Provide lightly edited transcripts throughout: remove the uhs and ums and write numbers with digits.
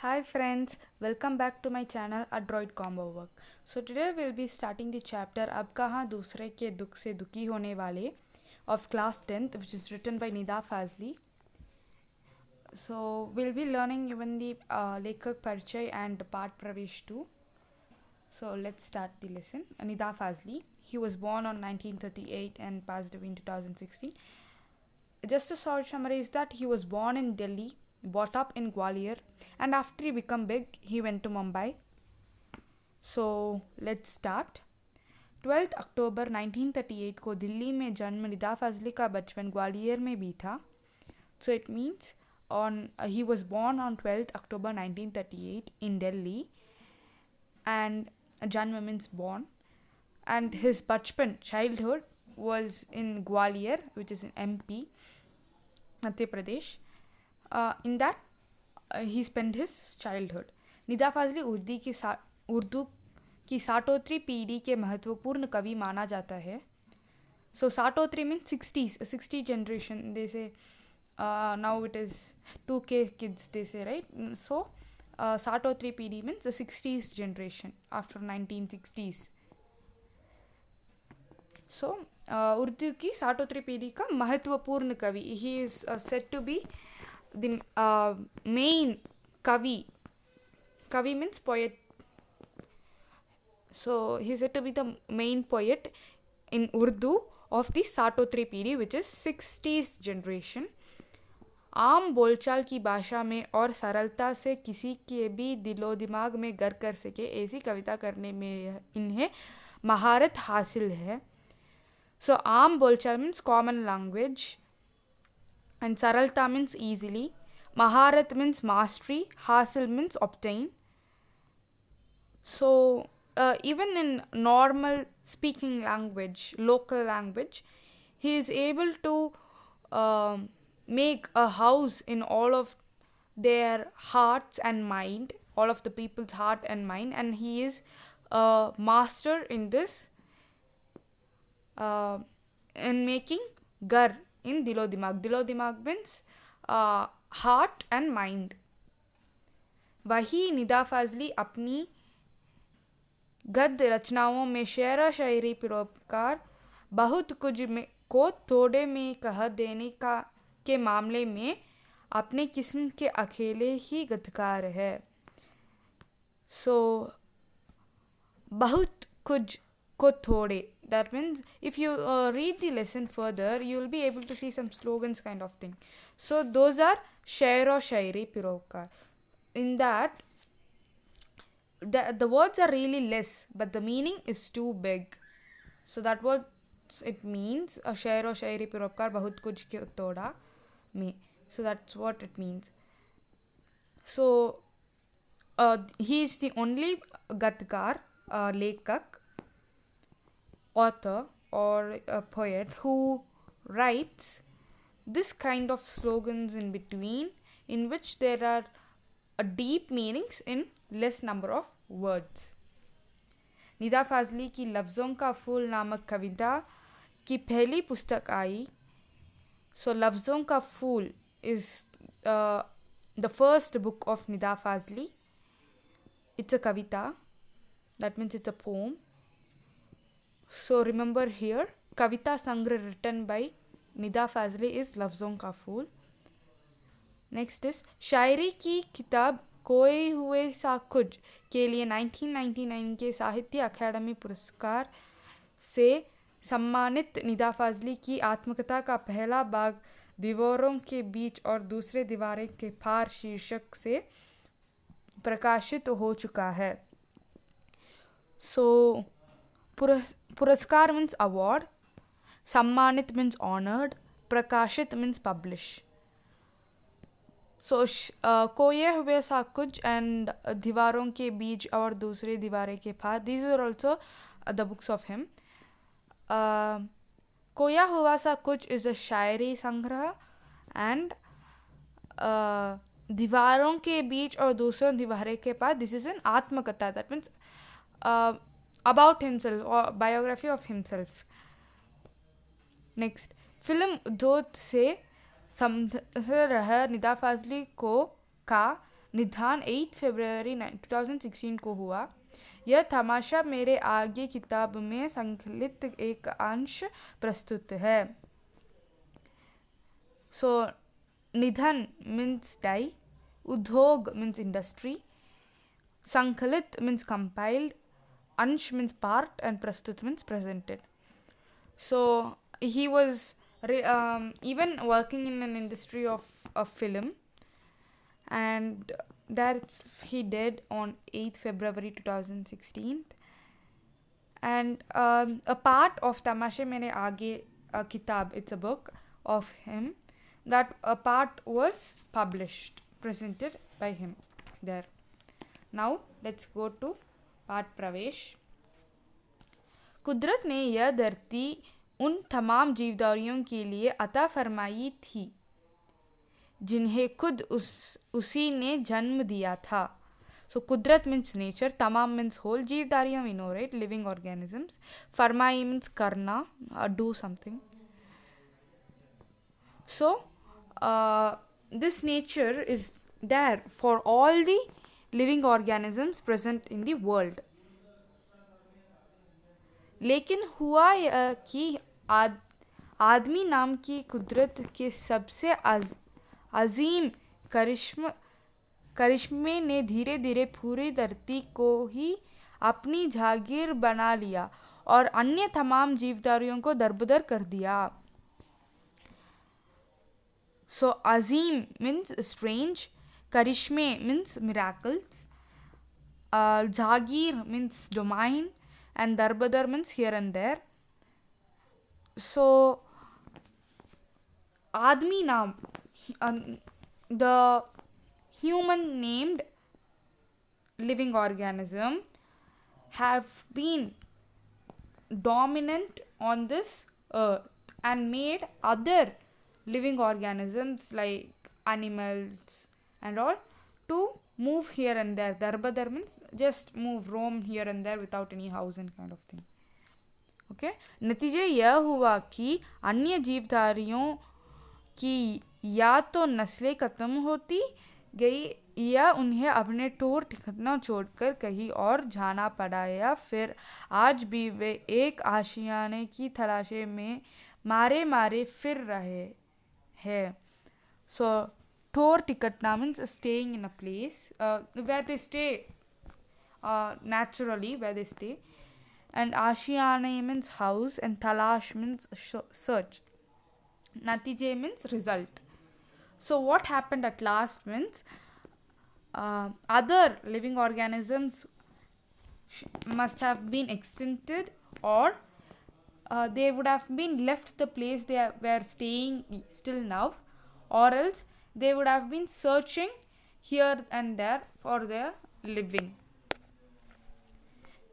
Hi friends, welcome back to my channel Adroid Combo Work. So today we'll be starting the chapter अब कहाँ दूसरे के दुख से दुखी होने वाले of class 10th, which is written by Nida Fazli. So we'll be learning even the Lekak Parichay and Part Pravesh too. So let's start the lesson. Nida Fazli, he was born on 1938 and passed away in 2016. Just a short summary is that he was born in Delhi, brought up in Gwalior, and after he became big, he went to Mumbai. So let's start. 12 अक्टूबर 1938 को दिल्ली में जन्म निदा फजली का बचपन ग्वालियर में भी था. So it means he was born on 12th October 1938 in Delhi, and Janma means born, and his bachpan childhood was in Gwalior, which is in MP, Madhya Pradesh. In that he spent his childhood. Nida Fazli Urdu की साठोत्री पीढ़ी के महत्वपूर्ण कवि माना जाता है. So साठोत्री means 60 generation they say. Now it is 2K kids they say, right? So साठोत्री पीढ़ी means the 60s generation after 1960s. So Urdu की साठोत्री पीढ़ी का महत्वपूर्ण कवि. He is said to be the main kavi. Kavi means poet. So he is said to be the main poet in Urdu of the साठोत्री पीढ़ी, which is 60s generation. आम बोलचाल की भाषा में और सरलता से किसी के भी दिलो दिमाग में घर कर सके ऐसी कविता करने में इन्हें महारत हासिल है. So आम बोलचाल means common language, and saralta means easily. Maharat means mastery. Hasil means obtain. So even in normal speaking language, local language, he is able to make a house in all of their hearts and mind, all of the people's heart and mind, and he is a master in this, in making gar in dilo dimag. Dilo dimag means heart and mind. वही निदा फाजली अपनी गद्य रचनाओं में शेर शायरी परोपकार बहुत कुछ में को थोड़े में कह देने का के मामले में अपने किस्म के अकेले ही गद्यकार है. So बहुत कुछ को थोड़े, that means if you read the lesson further you will be able to see some slogans kind of thing. So those are shair or shairi pirovkar. In that the words are really less but the meaning is too big. So that what it means, a shair or shairi pirovkar bahut kuch ke toda me. So that's what it means. So he is the only gatkar, lekak, author or a poet who writes this kind of slogans in between, in which there are deep meanings in less number of words. Nida Fazli की लफ्ज़ों का फूल नामक कविता की पहली पुस्तक आई. So लफ्ज़ों का फूल is the first book of Nida Fazli. It's a kavita, that means it's a poem. So remember here, Kavita Sangra written by Nida Fazli is लफ्ज़ों का फूल. Next is शायरी की किताब खोए हुए सा कुछ के लिए 1999 के साहित्य अकादमी पुरस्कार से सम्मानित निदा फाजली की आत्मकथा का पहला भाग दीवारों के बीच और दूसरे दीवारें के पार शीर्षक से प्रकाशित हो चुका है. So पुरस्कार means award, सम्मानित means honored, प्रकाशित means publish. So खोए हुए सा कुछ and दीवारों के बीच और दूसरे दीवारें के पार, these are also the books of him. खोया हुआ सा कुछ is a शायरी संग्रह, and दीवारों के बीच और दूसरे दीवारें के पार, this is an आत्मकथा, that means about himself or biography of himself. Next, film उद्योग से समझ रहा निदा फाजली को का निधन 8 फरवरी 2016 को हुआ। यह तमाशा मेरे आगे किताब में संकलित एक अंश प्रस्तुत है। सो निधन मीन्स डाई, उद्योग मीन्स इंडस्ट्री, संकलित मीन्स compiled, अंश means part, and prastut means presented. So he was even working in an industry of a film, and that's he died on 8th February 2016. And a part of Tamashe Mere Aage Kitab, it's a book of him, that a part was published, presented by him there. Now let's go to पाठ प्रवेश। कुदरत ने यह धरती उन तमाम जीवधारियों के लिए अता फरमाई थी जिन्हें खुद उसी ने जन्म दिया था। सो कुदरत मीन्स नेचर, तमाम मीन्स होल, जीवधारियों we know right, living organisms, फरमाई मीन्स करना, do something. So this nature is there for all the living organisms present in the world. लेकिन हुआ कि आदमी नाम की कुदरत के सबसे अजीम करिश्मे ने धीरे धीरे पूरी धरती को ही अपनी जागीर बना लिया और अन्य तमाम जीवधारियों को दरबदर कर दिया। सो अजीम means strange, Karishme means miracles, Jagir means domain, and Darbadar means here and there. So, Admi Naam, the human named living organism, have been dominant on this earth and made other living organisms like animals and all to move here and there. Darbadar means just move, roam here and there without any house and kind of thing. Okay, नतीजे यह हुआ कि अन्य जीवधारियों की या तो नस्लें खत्म होती गई या उन्हें अपने टोर ठिकाना छोड़कर कहीं और जाना पड़ा, या फिर आज भी वे एक आशियाने की तलाशे में मारे मारे फिर रहे हैं। सो Tor tikatna means staying in a place where they stay naturally, where they stay. And Ashiyane means house, and Talash means search. Natije means result. So what happened at last means other living organisms must have been extincted, or they would have been left the place they were staying still now, or else they would have been searching here and there for their living.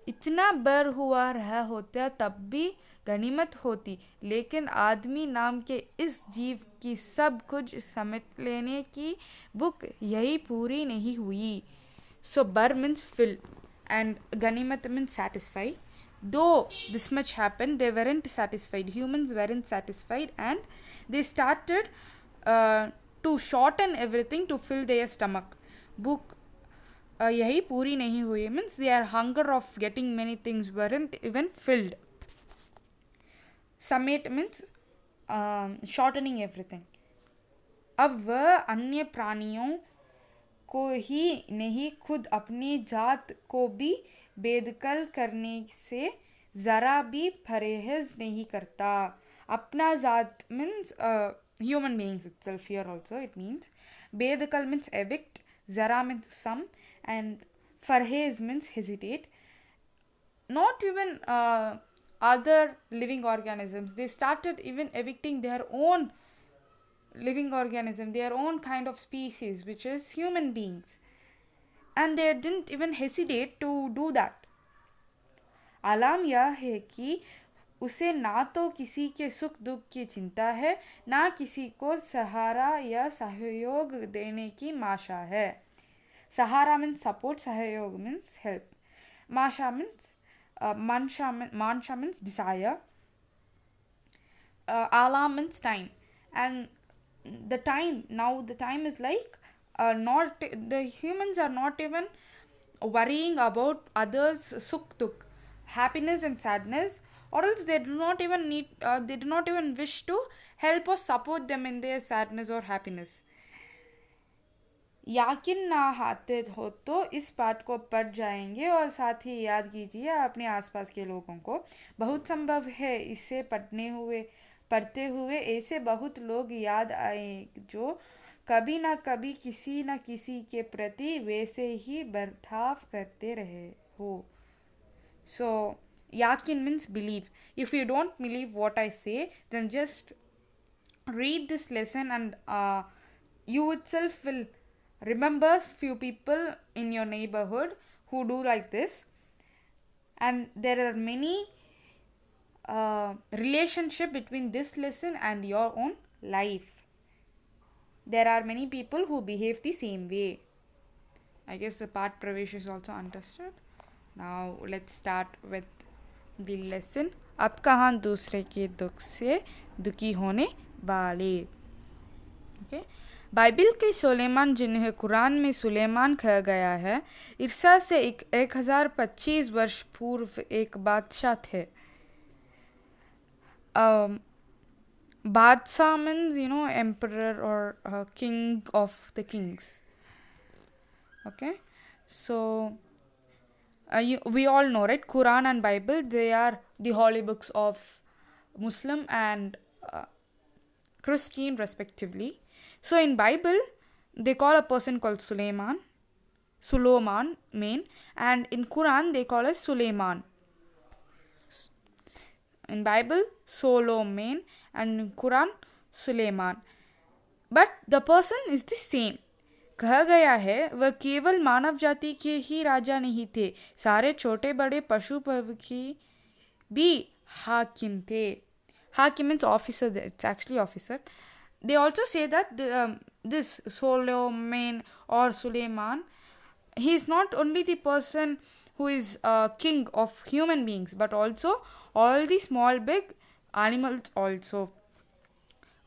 इतना बर हुआ रहा होता तब भी गनीमत होती, लेकिन आदमी नाम के इस जीव की सब कुछ समेट लेने की बुक यही पूरी नहीं हुई. So bar means fill and ganimat means satisfy. Though this much happened, they weren't satisfied. Humans weren't satisfied, and they started to shorten everything to fill their stomach. Book yahi puri nahi hui means their hunger of getting many things weren't even filled. Summate means shortening everything. अब वह अन्य प्राणियों को ही नहीं, खुद अपनी जात को भी बेदखल करने से ज़रा भी परहेज नहीं करता. अपना जात means human beings itself. Here also it means bedakal means evict, zara means some, and farhez means hesitate. Not even other living organisms, they started even evicting their own living organism, their own kind of species, which is human beings, and they didn't even hesitate to do that. alam यह है कि उसे ना तो किसी के सुख दुख की चिंता है, ना किसी को सहारा या सहयोग देने की माशा है. सहारा means support, सहयोग means help, माशा means mansha means desire, alam means time, and the time is like not the humans are not even worrying about others sukh dukh, happiness and sadness, or else they do not even need they do not even wish to help or support them in their sadness or happiness. याकिन ना आते हो तो इस बात को पढ़ जाएंगे और साथ ही याद कीजिए अपने आसपास के लोगों को। बहुत संभव है इसे पढ़ते हुए ऐसे बहुत लोग याद आए जो कभी ना किसी के प्रति वैसे ही बर्ताव करते रहे हो। So yakin means believe. If you don't believe what I say, then just read this lesson and you itself will remember few people in your neighborhood who do like this. And there are many relationship between this lesson and your own life. There are many people who behave the same way. I guess the part Pravesh is also understood. Now let's start with the lesson. अब कहाँ दूसरे के दुख से दुखी होने वाले. Okay. Bible के सुलेमान जिन्हें कुरान में सुलेमान कहा गया है, ईसा से 1025 वर्ष पूर्व एक बादशाह थे. Badshah means, emperor or king of the kings. Okay, so we all know, right? Quran and Bible, they are the holy books of Muslim and Christian respectively. So in Bible, they call a person called Suleiman, and in Quran they call as Suleiman. In Bible, Solomon, and in Quran, Suleiman. But the person is the same. कहा गया है वह केवल मानव जाति के ही राजा नहीं थे, सारे छोटे बड़े पशु पक्षी भी हाकिम थे. Hakim means officer, it's actually officer. They also say that this Solomon or Suleiman, he is not only the person who is king of human beings, but also all the small big animals also.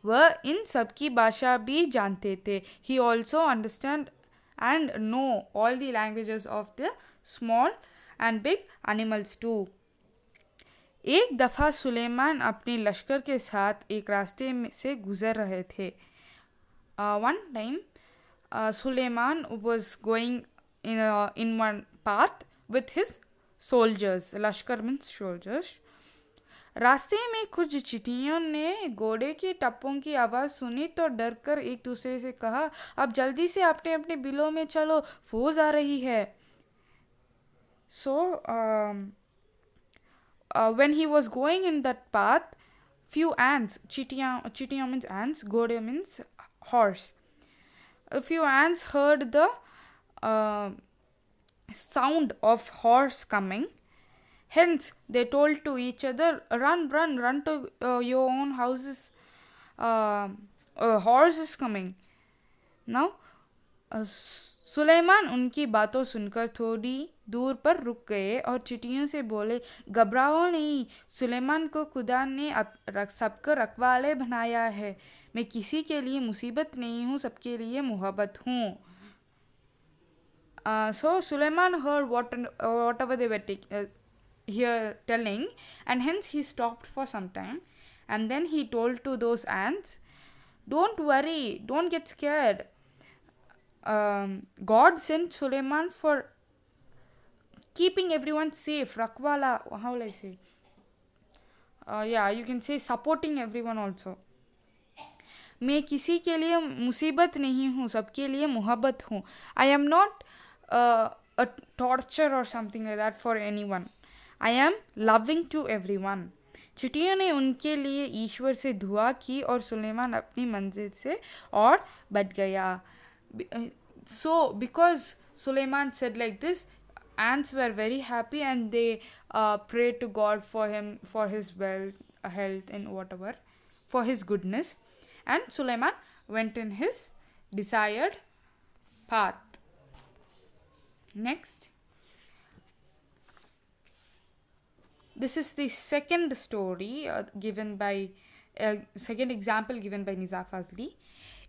वह इन सब की भाषा भी जानते थे. He also understand and know all the languages of the small and big animals too. एक दफ़ा सुलेमान अपने लश्कर के साथ एक रास्ते से गुजर रहे थे. One time, Suleiman was going in one path with his soldiers. Lashkar means soldiers. रास्ते में कुछ चींटियों ने घोड़े के टप्पों की आवाज़ सुनी तो डर कर एक दूसरे से कहा, अब जल्दी से अपने अपने बिलों में चलो, फौज आ रही है. So when he was going in that path, few ants, chitiyan means ants, घोड़े means horse. A few ants heard the sound of horse coming. Hence, they told to each other, run to your own houses. A horse is coming. Now, Suleman उनकी बातों सुनकर थोड़ी दूर पर रुक गए और चिटियों से बोले, घबराओ नहीं, सुलेमान को खुदा ने सबको रखवाले बनाया है. मैं किसी के लिए मुसीबत नहीं हूँ, सबके लिए मोहब्बत हूँ. So Suleiman heard whatever they were telling, and hence he stopped for some time, and then he told to those ants, don't worry, don't get scared. God sent Suleiman for keeping everyone safe. Rakwala, how will I say? You can say supporting everyone also. मैं किसी के लिए मुसीबत नहीं हूँ, सबके लिए मोहब्बत हूँ. I am not a torture or something like that for anyone. I am loving to everyone. चिटियों ने उनके लिए ईश्वर से दुआ की और सुलेमान अपनी मंजिल से और बढ़ गया. So because Suleiman said like this, ants were very happy and they prayed to God for him, for his wealth, health and whatever, for his goodness. And Suleiman went in his desired path. Next. This is the second story given by second example given by Nizar Fazli.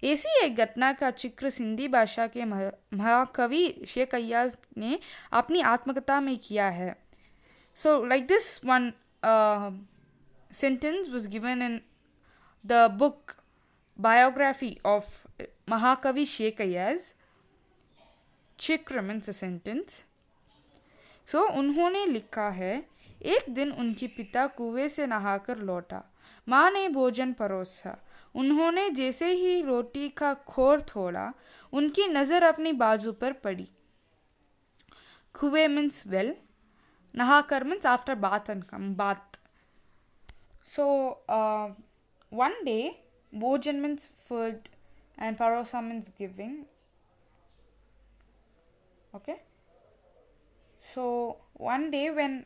ऐसी एक घटना का जिक्र सिंधी भाषा के महाकवि शेख अय्याज ने अपनी आत्मकथा में किया है. So like this one sentence was given in the book biography of Mahakavi Sheikh Ayaz. Chikra means a sentence. So उन्होंने लिखा है, एक दिन उनके पिता कुएं से नहाकर लौटा. माँ ने भोजन परोसा. उन्होंने जैसे ही रोटी का खोर तोड़ा, उनकी नज़र अपनी बाजू पर पड़ी. कुएं means well. Nahakar means after bath and bath. So one day, bhojan means food and parosa means giving. Okay. So one day when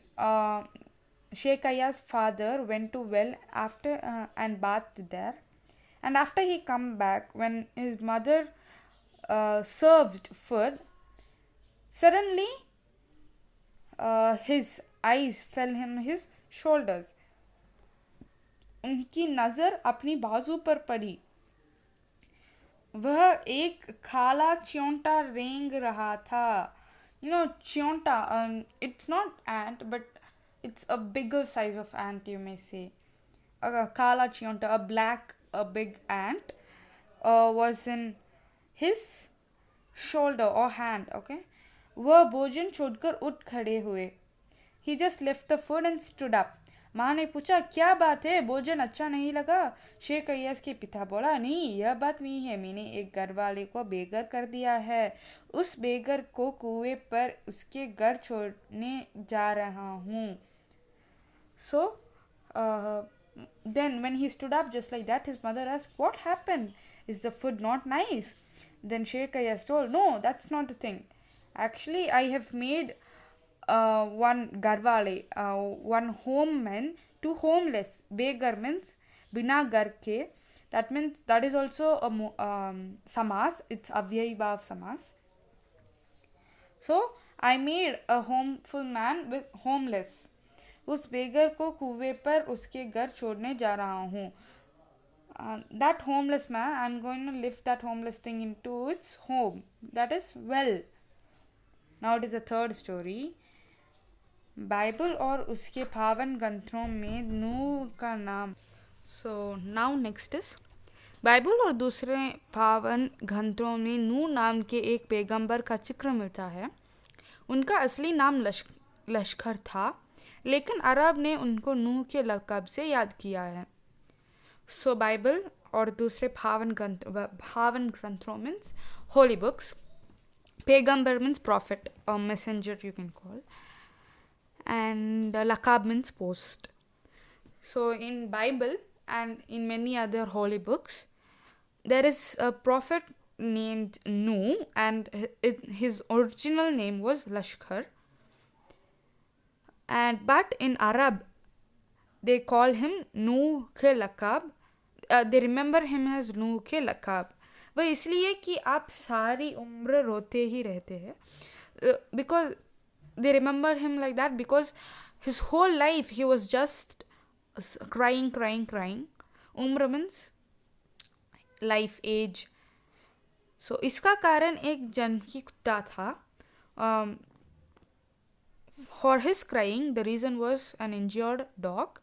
Sheikh Ayaz's father went to well after and bathed there, and after he come back, when his mother served food, suddenly his eyes fell on his shoulders. उनकी नज़र अपनी बाजू पर पड़ी. वह एक काला च्योंटा रेंग रहा था. You know, च्योंटा, it's not ant, but it's a bigger size of ant, you may say. A kala च्योंटा, a big ant was in his shoulder or hand, okay. वह भोजन छोड़कर उठ खड़े हुए. He just left the food and stood up. माँ ने पूछा, क्या बात है, भोजन अच्छा नहीं लगा? शेख अय्याज के पिता बोला, नहीं, यह बात नहीं है, मैंने एक घर वाले को बेघर कर दिया है. उस बेघर को कुएं पर उसके घर छोड़ने जा रहा हूँ. So then when he stood up just like that, his mother asked, what happened? Is the food not nice? Then Sheikh Ayyaz told, no, that's not the thing. Actually, I have made one garwale, one home man, two homeless. Begar means bina gar ke. That means that is also a samas. It's avyayva of samas. So I made a homeful man with homeless. उस बेगर को कुएं पर उसके घर छोड़ने जा रहा हूँ. That homeless man, I'm going to lift that homeless thing into its home. That is well. Now it is the third story. Bible और उसके पावन ग्रंथों में नूह का नाम. So now next is Bible और दूसरे पावन ग्रंथों में नूह नाम के एक पैगंबर का जिक्र मिलता है. उनका असली नाम लश्कर था, लेकिन अरब ने उनको नूह के लक़ब से याद किया है. So बाइबल और दूसरे पावन ग्रंथों means holy books. पैगंबर means prophet or messenger you can call. And laqab means post. So in Bible and in many other holy books, there is a prophet named Nuh, and his original name was Lashkar. And but in Arab, they call him Nuh ke laqab. They remember him as Nuh ke laqab. वह इसलिए कि आप सारी उम्र रोते ही रहते हैं. Because they remember him like that because his whole life he was just crying. Umra means life, age. So इसका कारण एक जंगली कुत्ता था. For his crying, the reason was an injured dog.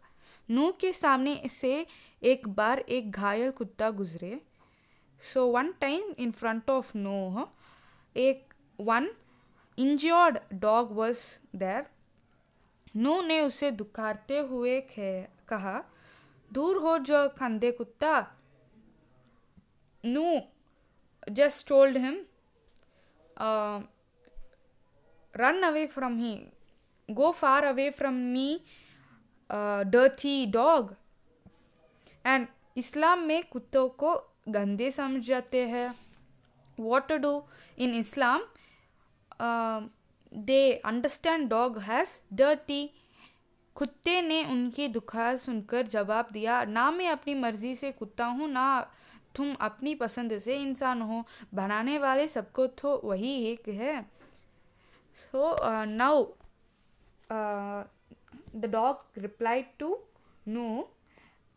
नूह के सामने से एक बार एक घायल कुत्ता गुजरे. So one time in front of Noah, one injured dog was there. नूह ने उसे दुकारते हुए कहा, दूर हो जो कंधे कुत्ता. Noah just told him, run away from me, go far away from me, dirty dog. And Islam में कुत्तों को गंदे समझ जाते हैं. What to do in Islam? They understand dog as dirty. कुत्ते ने उनकी दुकार सुनकर जवाब दिया, ना मैं अपनी मर्जी से कुत्ता हूँ, ना तुम अपनी पसंद से इंसान हो. बनाने वाले सबको तो वही एक है. So now the dog replied to Noah,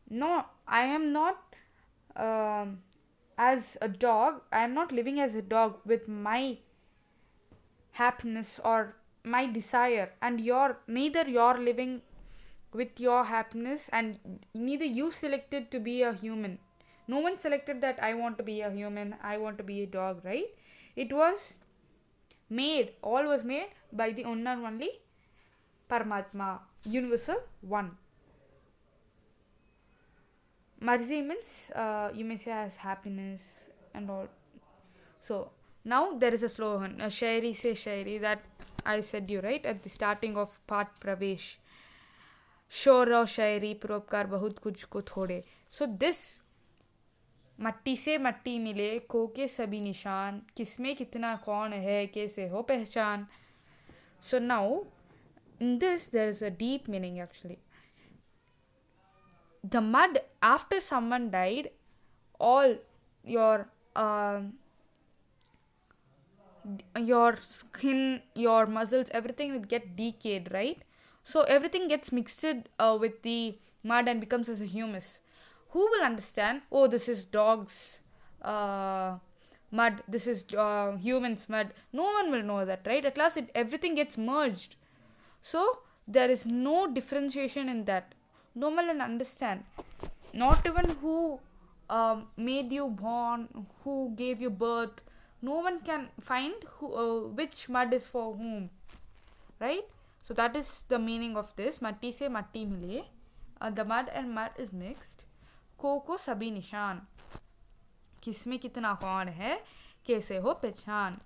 no, I am not as a dog, I am not living as a dog with my happiness or my desire, and neither you're living with your happiness, and neither you selected to be a human. No one selected that I want to be a human, I want to be a dog, right? It was made, all was made by the one and only Paramatma, universal one. Marzi means you may say as happiness and all. So now there is a slogan, a shairi se shairi, that I said you right at the starting of part Pravesh. शोर और शायरी परोपकार बहुत कुछ को थोड़े. So this मट्टी से मट्टी मिले को के सभी निशान, किसमें कितना कौन है कैसे हो पहचान. So now in this there is a deep meaning actually. The mud after someone died, all your skin, your muscles, everything will get decayed, right? So everything gets mixed with the mud and becomes as a humus. Who will understand? Oh, this is dog's mud. This is humans' mud. No one will know that, right? At last, everything gets merged. So there is no differentiation in that. No one will understand. Not even who made you born, who gave you birth. No one can find which mud is for whom, right? So that is the meaning of this. Matti se matti mile. The mud and mud is mixed. को सभी निशान, किसमें कितना कौन है कैसे हो पहचान.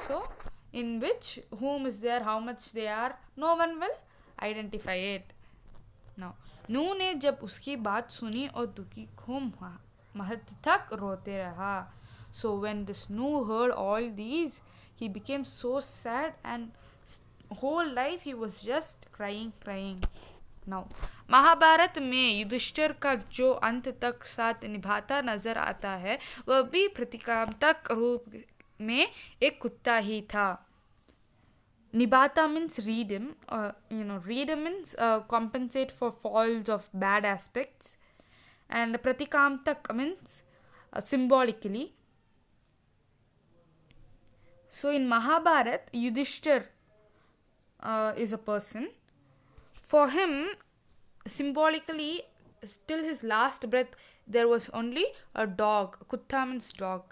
So in which whom is there, how much they are, no one will identify it. Now नू ने जब उसकी बात सुनी और दुखी खूब महत तक रोते रहा. So when this Nu heard all these, he became so sad, and whole life he was just crying. Now Mahabharat में युधिष्ठिर का जो अंत तक साथ निभाता नजर आता है, वह भी प्रतिकात्मक रूप में एक कुत्ता ही था. Nibata means read him. Read him means compensate for faults of bad aspects, and pratikamtak means symbolically. So in Mahabharat, Yudhishthir is a person. For him, symbolically, till his last breath, there was only a dog. Kutta means dog.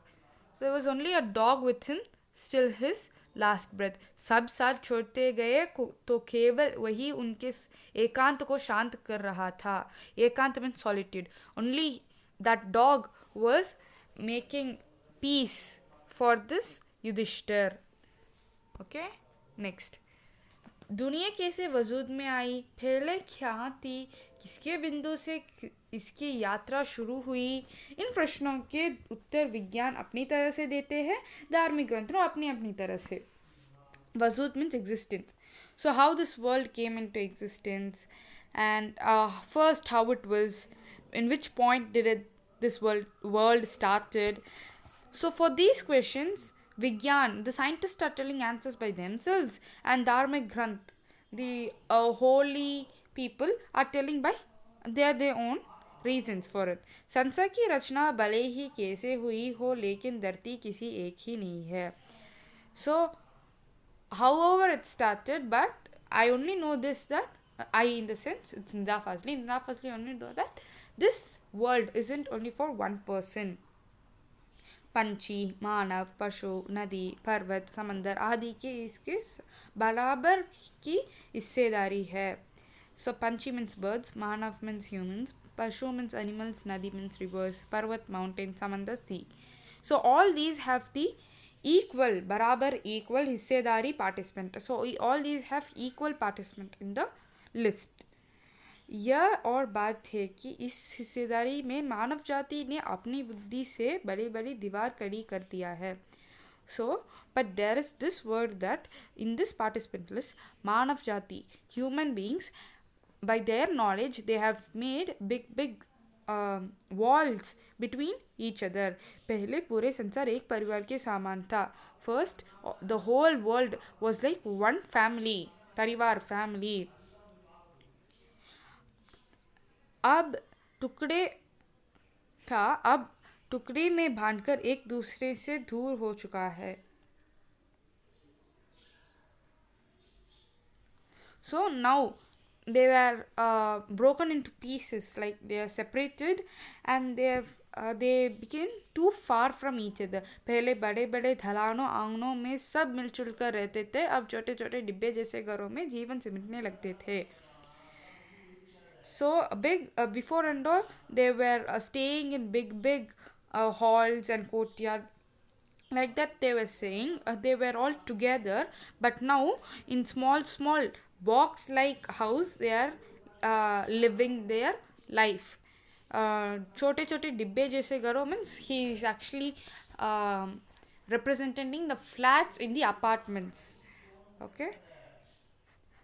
So there was only a dog with him still his last breath. सब साथ छोड़ते गए तो केवल वही उनके एकांत को शांत कर रहा था. एकांत means solitude. Only that dog was making peace for this Yudhishthir. Okay, next. दुनिया कैसे वजूद में आई, पहले क्या थी, किसके बिंदु से इसकी यात्रा शुरू हुई, इन प्रश्नों के उत्तर विज्ञान अपनी तरह से देते हैं, धार्मिक ग्रंथों अपनी अपनी तरह से. वजूद means existence. So how this world came into existence, and first how it was, in which point did this world started. So for these questions, Vigyan, the scientists are telling answers by themselves, and Dharmic Granth, the holy people, are telling by their own reasons for it. संसार की रचना भले ही कैसे हुई हो, लेकिन धरती किसी एक ही नहीं है. So, however it started, but I only know this, that in the sense, it's Nida Fazli only know that this world isn't only for one person. पंछी, मानव, पशु, नदी, पर्वत, समंदर आदि के इसके बराबर की हिस्सेदारी है. So पंछी means birds, मानव means humans, पशु means animals, nadi means rivers, parvat mountain, samandar sea. So all these have the equal, barabar equal हिस्सेदारी participant. So all these have equal participant in the list. यह और बात है कि इस हिस्सेदारी में मानव जाति ने अपनी बुद्धि से बड़ी बड़ी दीवार खड़ी कर दिया है. So, but there is this word that in this participant list, मानव जाति, human beings, by their knowledge, they have made big walls between each other. पहले पूरे संसार एक परिवार के समान था. First, the whole world was like one family, परिवार, family. अब टुकड़े था, अब टुकड़ी में बांधकर एक दूसरे से दूर हो चुका है. So now they were broken into pieces, like they are separated, and they became too far from each other. पहले बड़े बड़े ढलानों आंगनों में सब मिलजुल कर रहते थे, अब छोटे छोटे डिब्बे जैसे घरों में जीवन सिमटने लगते थे. So big before and all, they were staying in big halls and courtyard. Like that they were saying, they were all together, but now in small box like house they are living their life. छोटे छोटे डिब्बे जैसे घरों means he is actually representing the flats in the apartments. Okay,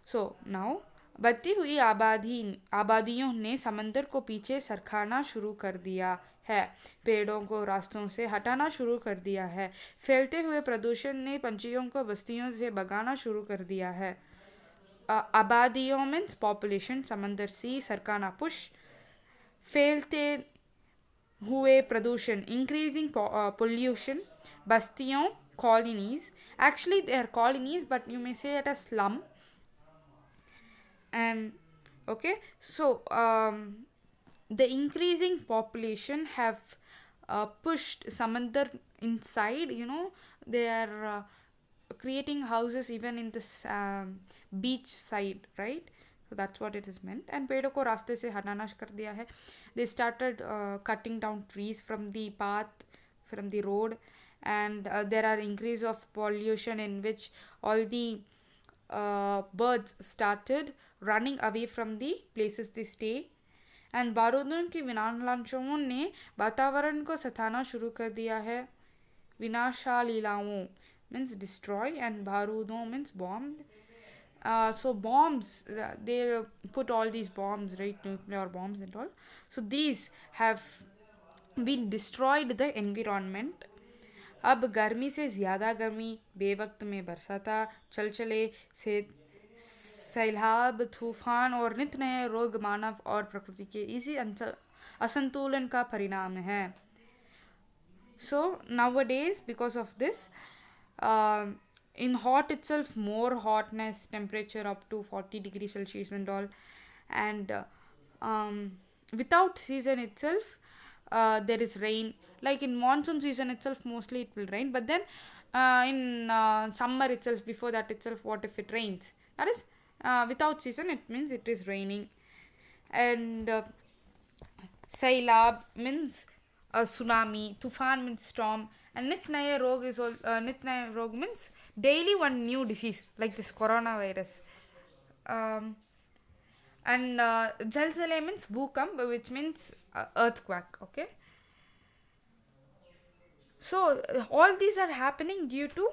so now बढ़ती हुई आबादियों ने समंदर को पीछे सरकाना शुरू कर दिया है, पेड़ों को रास्तों से हटाना शुरू कर दिया है, फैलते हुए प्रदूषण ने पंछियों को बस्तियों से भगाना शुरू कर दिया है. आबादियों मीन्स पॉपुलेशन, समंदर सी, सरकाना पुश, फैलते हुए प्रदूषण इंक्रीजिंग पोल्यूशन, बस्तियों colonies, actually they are colonies but you may say it as slum. And okay, so the increasing population have pushed samandar inside, they are creating houses even in this beach side, right? So that's what it is meant. And पेड़ों को रास्ते से हटाना कर दिया है. They started cutting down trees from the path, from the road, and there are increase of pollution in which all the birds started running away from the places they stay. And बारूदों की विनाशाओं ने वातावरण को सताना शुरू कर दिया है. विनाशालीलाओं means destroy, and बारूदों means bomb. So bombs, they put all these bombs, right, nuclear bombs and all. So these have been destroyed the environment. अब गर्मी से ज़्यादा गर्मी, बेवक्त में बरसाता, चले से सैलाब, तूफान और नित नए रोग मानव और प्रकृति के इसी असंतुलन का परिणाम है. So nowadays, because of this, in hot itself, more hotness, temperature up to 40 degrees Celsius and all, and without season itself, there is rain. Like in monsoon season itself, mostly it will rain, but then in summer itself, before that itself, what if it rains? That is without season, it means it is raining. And sailab means tsunami, tufan means storm, and nit naye rog is all nit naye rog means daily one new disease, like this coronavirus. And zalzale means bhukamp, which means earthquake. Okay, so all these are happening due to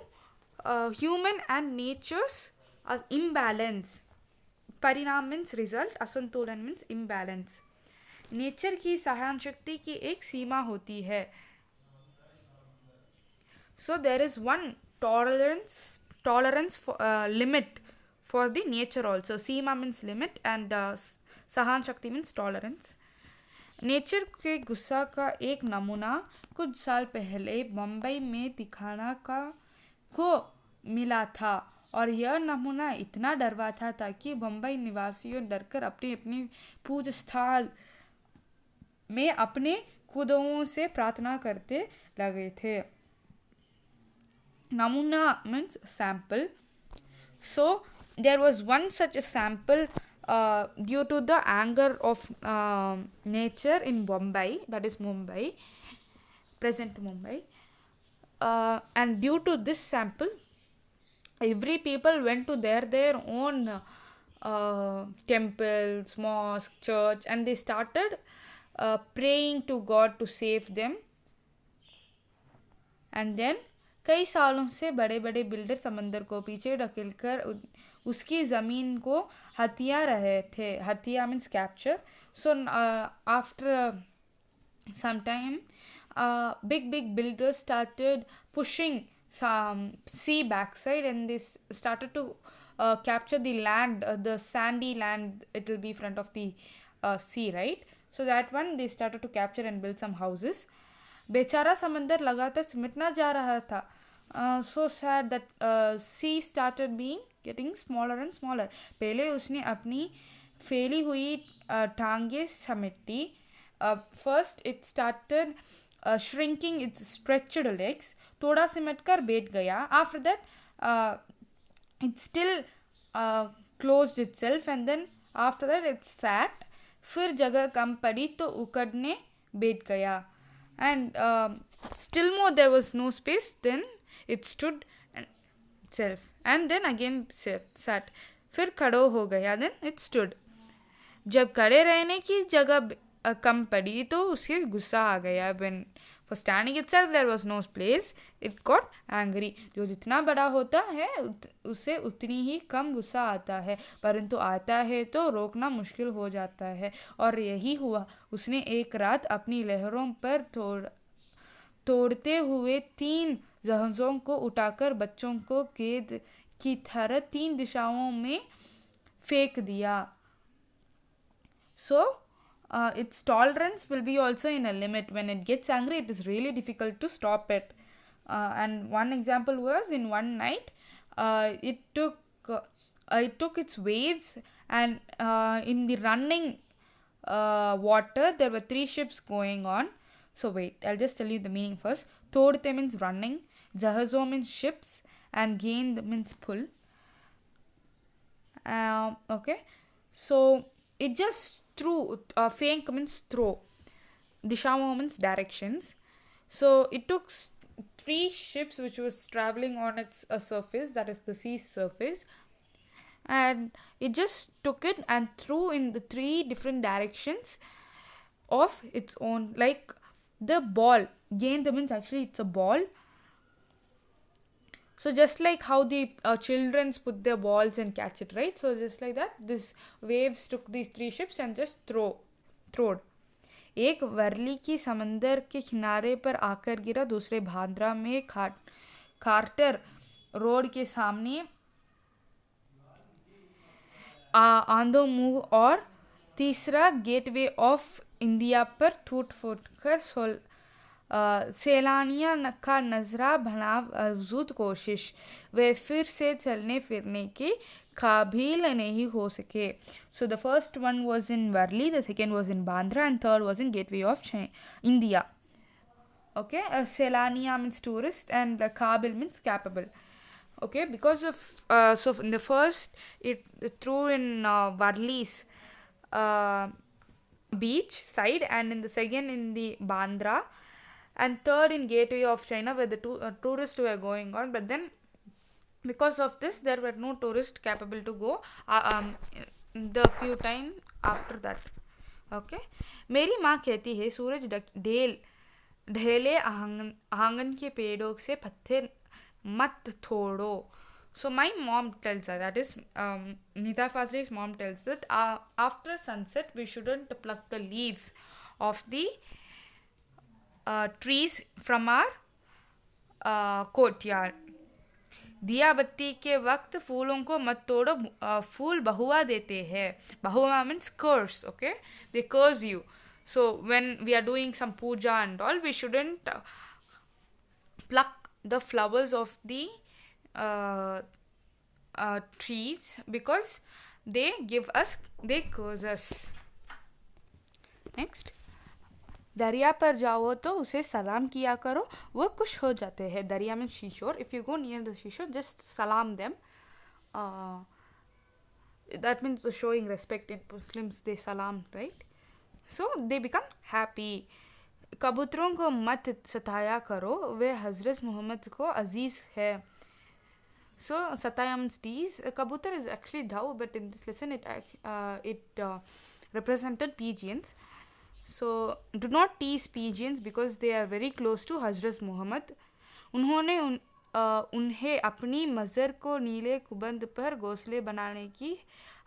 human and nature's imbalance. परिणाम means result, असंतुलन means imbalance. Nature की सहन शक्ति की एक सीमा होती है. So there is one tolerance for, limit for the nature also. Seema means limit and सहन शक्ति means tolerance. नेचर के गुस्सा का एक नमूना कुछ साल पहले मुंबई में दिखाना को मिला था, और यह नमूना इतना डरवाता था कि मुंबई निवासियों डरकर अपने अपने पूज स्थल में अपने खुदाओं से प्रार्थना करते लगे थे. Namuna means sample. So there was one such a sample due to the anger of nature in Bombay, that is Mumbai, present Mumbai. And due to this sample, every people went to their own temples, mosque, church, and they started praying to God to save them. And then कई सालों से बड़े बड़े builder समंदर को पीछे ढकेलकर उसकी ज़मीन को हथिया रहे थे. हथिया means capture. So after some time, big builders started pushing some sea backside, and they started to capture the land, the sandy land. It will be front of the sea, right? So that one they started to capture and build some houses. बेचारा समंदर लगातार सिमटना जा रहा था. So sad that sea started being getting smaller and smaller. पहले उसने अपनी फैली हुई टांगे समेटी. First it started shrinking its stretched legs. थोड़ा सिमट कर बैठ गया. After that it still closed itself, and then after that it sat. फिर जगह कम पड़ी तो उकड़ने बैठ गया. And still more there was no space. Then it stood itself, and then again sat. फिर खड़ो हो गया. Then it stood. जब खड़े रहने की जगह कम पड़ी तो उसे गुस्सा आ गया. When for standing itself there was no place, it got angry. जो जितना बड़ा होता है उसे उतनी ही कम गुस्सा आता है, परंतु आता है तो रोकना मुश्किल हो जाता है. और यही हुआ. उसने एक रात अपनी लहरों पर तोड़ते हुए 3 जहाज़ों को उठाकर बच्चों को गेंद की तरह 3 दिशाओं में फेंक दिया. So its tolerance will be also in a limit. When it gets angry, it is really difficult to stop it. And one example was, in one night it took its waves, and in the running water there were 3 ships going on. So wait, I'll just tell you the meaning first. Todte means running, Jahazo means ships, and Gend means pull. Okay, so it just threw. Fenk means throw. Dishamo means directions. So it took 3 ships which was traveling on its surface, that is the sea surface, and it just took it and threw in the 3 different directions of its own, like the ball. Gend means actually it's a ball. So just like how the children put their balls and catch it, right? So just like that, this waves took these 3 ships and just throwed. एक वर्ली की समंदर के किनारे पर आकर गिरा. दूसरे बांद्रा में कार्टर रोड के सामने आंधो मुंह, और तीसरा गेटवे ऑफ इंडिया पर टूट फूट कर सैलानियों का नजरा बनाव अजूद कोशिश. वे फिर से चलने फिरने के काबिल नहीं हो सके. So the first one was in Worli, the second was in Bandra, and third was in Gateway of India. Okay, Selania means tourist, and Kabil means capable. Okay, because of so in the first it threw in Worli's beach side, and in the second in the Bandra, and third in Gateway of China where the tourists were going on. But then because of this there were no tourists capable to go the few time after that. Okay, मेरी माँ कहती है सूरज ढेले आंगन के पेड़ों से पत्थर मत तोड़ो. So my mom tells her, that is Nita Fazli's mom tells that after sunset we shouldn't pluck the leaves of the trees from our courtyard. दिया बत्ती के वक्त फूलों को मत तोड़ो, फूल बहुआ देते हैं. बहुआ means curse. Okay, they curse you. So when we are doing some puja and all, we shouldn't pluck the flowers of the trees, because they curse us. Next, दरिया पर जाओ तो उसे सलाम किया करो, वो खुश हो जाते हैं. दरिया में शीशोर. If you go near the शीशोर, just salam them. That means showing respect. In Muslims they salam, right? So they become happy. कबूतरों को मत सताया करो, वे हजरत मोहम्मद को अजीज है. So sataya means tease. Kabutar is actually dove, but in this lesson it represented pigeons. So do not tease pigeons because they are very close to Hazrat Muhammad. उन्होंने उन्हें अपनी मज़र को नीले कुबंद पर घोंसले बनाने की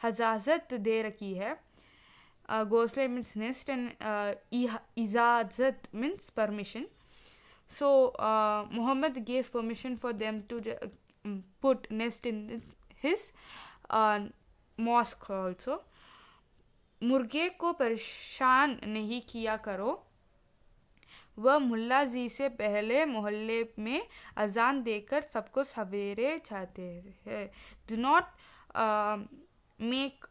इजाज़त दे रखी है. घोंसले means nest, and इजाज़त means permission. So Muhammad gave permission for them to put nest in his mosque also. मुर्गे को परेशान नहीं किया करो, वह मुल्ला जी से पहले मोहल्ले में अजान देकर सबको सवेरे चाहते हैं. Do not make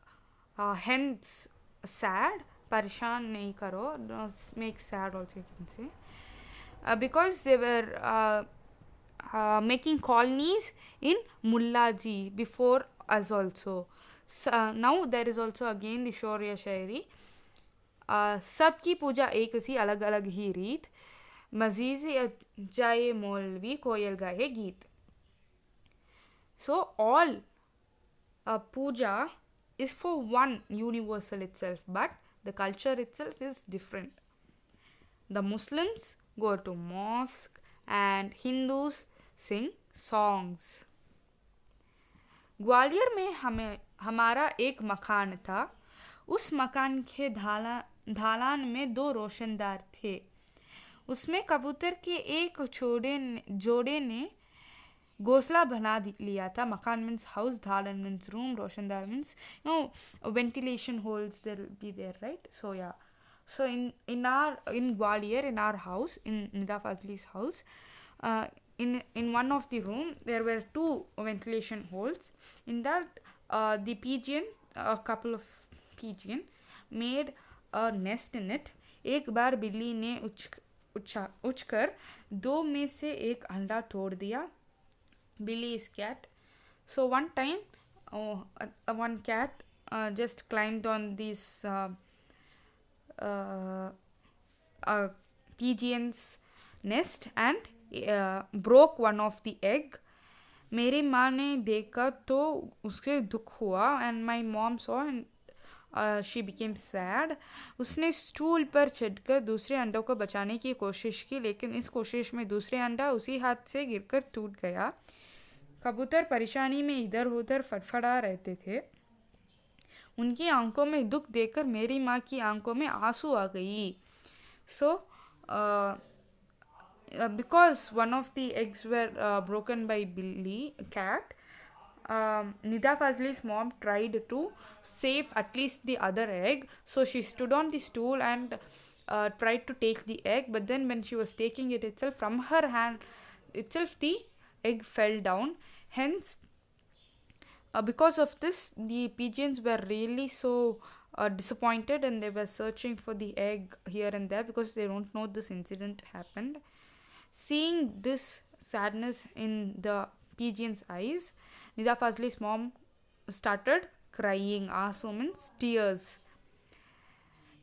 hence sad. परेशान नहीं करो. Don't make sad also you can say. Because they were making colonies in Mullaji before us also. So, now there is also again the Shaurya Shairi. सबकी पूजा एक सी अलग अलग ही रीत, मजीज जाए मौलवी कोयल गाए गीत. So all puja is for one universal itself, but the culture itself is different. The Muslims go to mosque and Hindus sing songs. Gwalior में हमारा एक मकान था. उस मकान के ढालान में 2 रोशनदार थे. उसमें कबूतर के एक जोड़े ने घोंसला बना लिया था. मकान मीन्स हाउस, ढालन मीन्स रूम, रोशनदार means ventilation holes there will be there, right? So yeah. So in Gwalior, in our house, in Nida Fazli's house, in one of the room there were 2 ventilation holes. In that the pigeon, a couple of pigeon made a nest in it. एक बार बिल्ली ने उछकर 2 में से एक अंडा तोड़ दिया. Billy is cat. So one time one cat just climbed on this pigeon's nest and broke one of the egg. मेरी माँ ने देखा तो उसके दुख हुआ. And my mom saw and she became sad. उसने स्टूल पर चढ़कर दूसरे अंडों को बचाने की कोशिश की, लेकिन इस कोशिश में दूसरे अंडा उसी हाथ से गिरकर टूट गया. कबूतर परेशानी में इधर उधर फड़फड़ा रहते थे. उनकी आंखों में दुख देखकर मेरी माँ की आंखों में आंसू आ गई. So because one of the eggs were broken by Billy cat, Nida Fazli's mom tried to save at least the other egg. So she stood on the stool and tried to take the egg, but then when she was taking it itself, from her hand itself the egg fell down. Hence because of this, the pigeons were really so disappointed, and they were searching for the egg here and there because they don't know this incident happened. Seeing this sadness in the pigeon's eyes, Nida Fazli's mom started crying. Aansu means tears.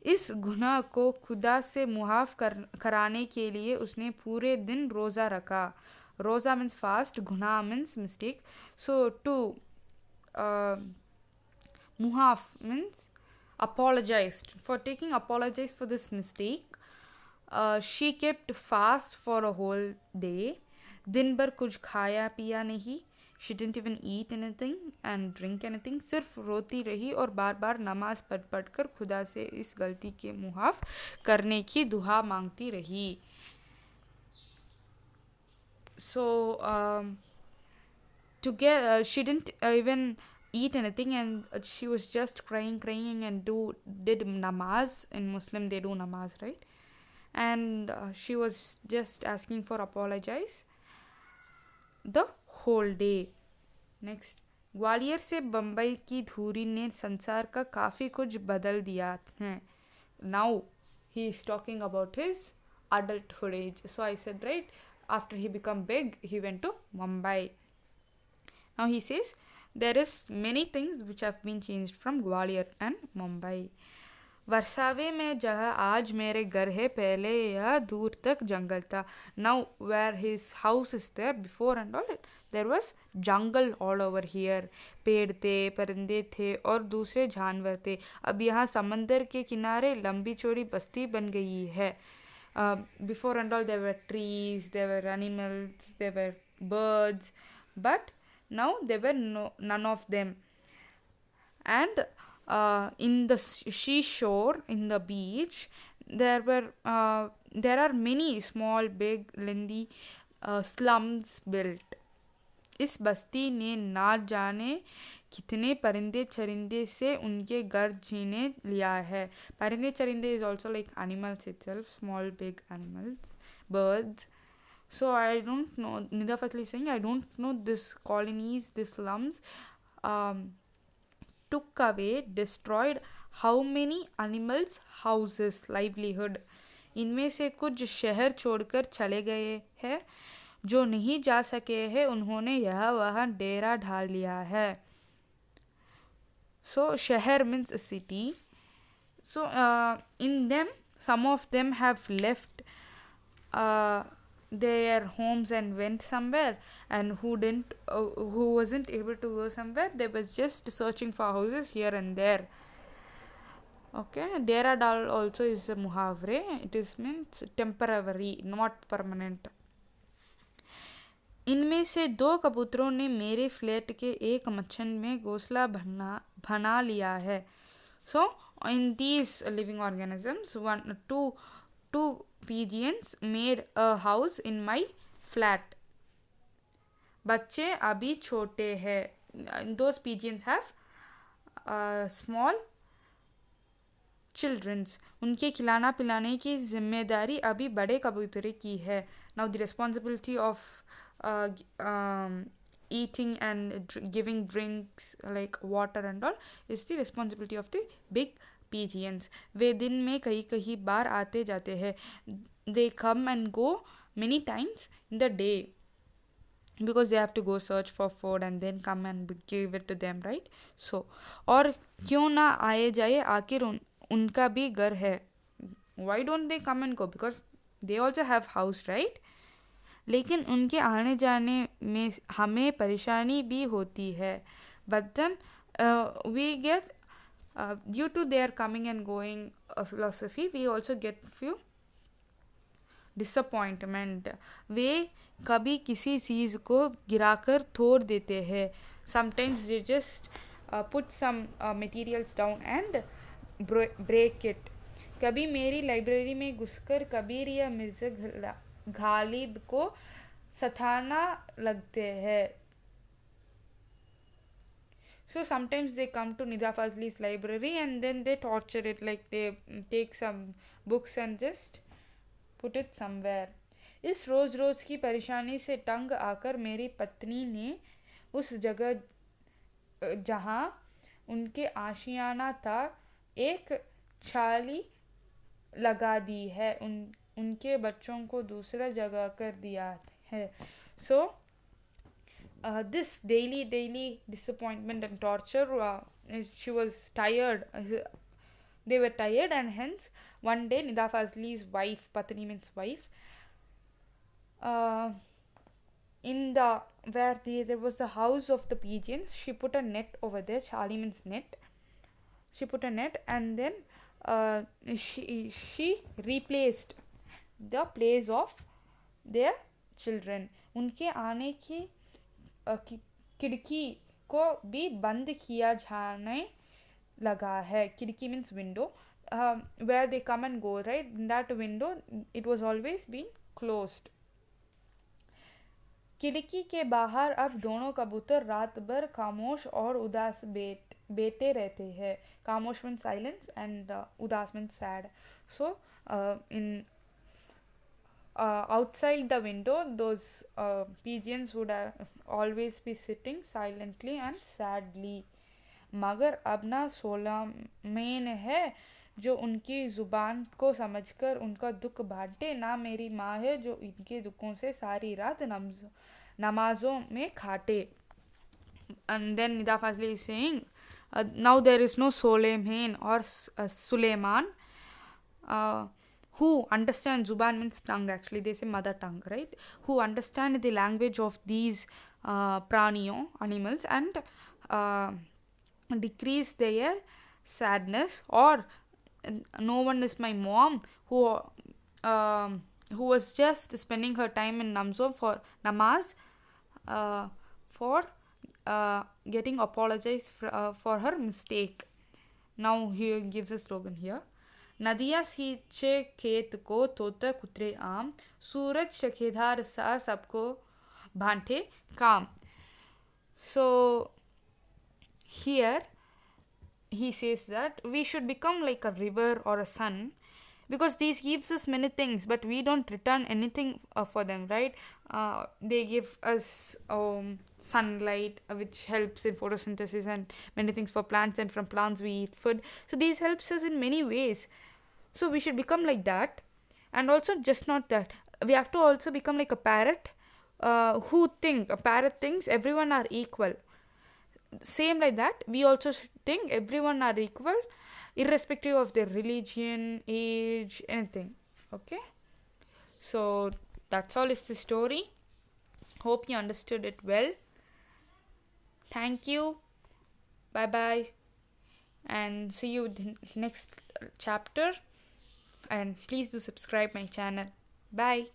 इस गुनाह को खुदा से मुआफ कराने के लिए उसने पूरे दिन रोज़ा रखा. रोज़ा means fast, गुनाह means mistake. So to muhaf means apologized. For taking apologize for this mistake, she kept fast for a whole day. दिन भर कुछ खाया पिया नहीं. She didn't even eat anything and drink anything. सिर्फ रोती रही और बार बार नमाज पढ़ कर खुदा से इस गलती के मुआफ करने की दुआ मांगती रही. So she didn't even eat anything, and she was just crying and did namaz. In Muslim they do namaz, right? And she was just asking for apologize the whole day. Next, Gwalior से बम्बई की धूरी ने संसार का काफ़ी कुछ बदल दिया है. Now he is talking about his adulthood age. So I said, right, after he become big, he went to Mumbai. Now he says there is many things which have been changed from Gwalior and Mumbai. वर्सावे में जहाँ आज मेरे घर है, पहले यह दूर तक जंगल था. Now where his house is there, before and all, there was jungle all over here. पेड़ थे, परिंदे थे और दूसरे जानवर थे. अब यहाँ समंदर के किनारे लंबी चौड़ी बस्ती बन गई है. Before and all there were trees, there were animals, there were birds, but now there were none of them. And in the seashore, in the beach, there are many small, big, lengthy slums built. इस बस्ती ने ना जाने कितने परिंदे चरिंदे से उनके घर जीने लिया है. परिंदे चरिंदे is also like animals itself, small, big animals. birds. So I don't know. Nida Fazli is saying, I don't know this colonies, this slums took away, destroyed how many animals, houses, livelihood. इनमें से कुछ शहर छोड़कर चले गए हैं, जो नहीं जा सके हैं उन्होंने यह वह डेरा ढाल लिया है. So शहर means a city. So in them, some of them have left their homes and went somewhere, and who wasn't able to go somewhere, they was just searching for houses here and there. Okay, dera dal also is a muhavre. It is means temporary, not permanent. इनमें से 2 कबूतरों ने मेरे flat के एक मच्छर में घोंसला बना लिया है. So in these living organisms, two pigeons made a house in my flat. बच्चे अभी छोटे हैं. Those pigeons have small childrens. उनके खिलाना पिलाने की जिम्मेदारी अभी बड़े कबूतरे की है. Now the responsibility of eating and giving drinks like water and all is the responsibility of the big pigeons. वे दिन में कई बार आते जाते हैं. They come and go many times in the day because they have to go search for food and then come and give it to them, right? So और क्यों ना आए जाए, आखिर उनका भी घर है. Why don't they come and go? Because they also have house, right? लेकिन उनके आने जाने में हमें परेशानी भी होती है. But then we get due to their coming and going philosophy, we also get few disappointment. वे कभी किसी चीज़ को गिराकर तोड़ देते हैं. Sometimes they just put some materials down and break it. कभी मेरी लाइब्रेरी में घुसकर कबीर या मिर्ज़ा गालिब को सताना लगते हैं. So sometimes they come to Nida Fazli's library and then they torture it, like they take some books and just put it somewhere. इस रोज़ रोज़ की परेशानी से तंग आकर मेरी पत्नी ने उस जगह जहाँ उनके आशियाना था एक छाली लगा दी है. उनके बच्चों को दूसरा जगह कर दिया है. So this daily disappointment and torture, she was tired. They were tired, and hence one day Nida Fazli's wife, Patni means wife, in the where there was the house of the pigeons, she put a net over there. Chali means net. She put a net, and then she replaced the place of their children. उनके आने की खिड़की को भी बंद किया जाने लगा है. खिड़की means window, where they come and go, right? In that window it was always been closed. खिड़की के बाहर अब दोनों कबूतर रात भर खामोश और उदास बैठे रहते हैं. खामोश means silence and udas means sad. So in outside the window, those pigeons would always be sitting silently and sadly. मगर अब ना 16 महीन है जो उनकी ज़ुबान को समझकर उनका दुख बांटे, ना मेरी माँ है जो इनके दुखों से सारी रात नमाज़ों में खाटे. And then Nida Fazli is saying, now there is no Soleiman or Suleiman who understand. Zuban means tongue, actually they say mother tongue, right? Who understand the language of these praniyo, animals, and decrease their sadness. Or no one is my mom who was just spending her time in namaz for getting apologized for her mistake. Now he gives a slogan here. नदियाँ सींचे खेत को तोता कुतरे आम, सूरज शकेधार सा सबको भांटे काम. So here he says that we should become like a river or a sun because these gives us many things, but we don't return anything for them, right? They give us sunlight, which helps in photosynthesis and many things for plants, and from plants we eat food. So these helps us in many ways. So we should become like that. And also, just not that, we have to also become like a parrot, who think a parrot thinks everyone are equal. Same like that, we also think everyone are equal, irrespective of their religion, age, anything. Okay, so that's all is the story. Hope you understood it well. Thank you. Bye bye, and see you in next chapter. And please do subscribe my channel. Bye.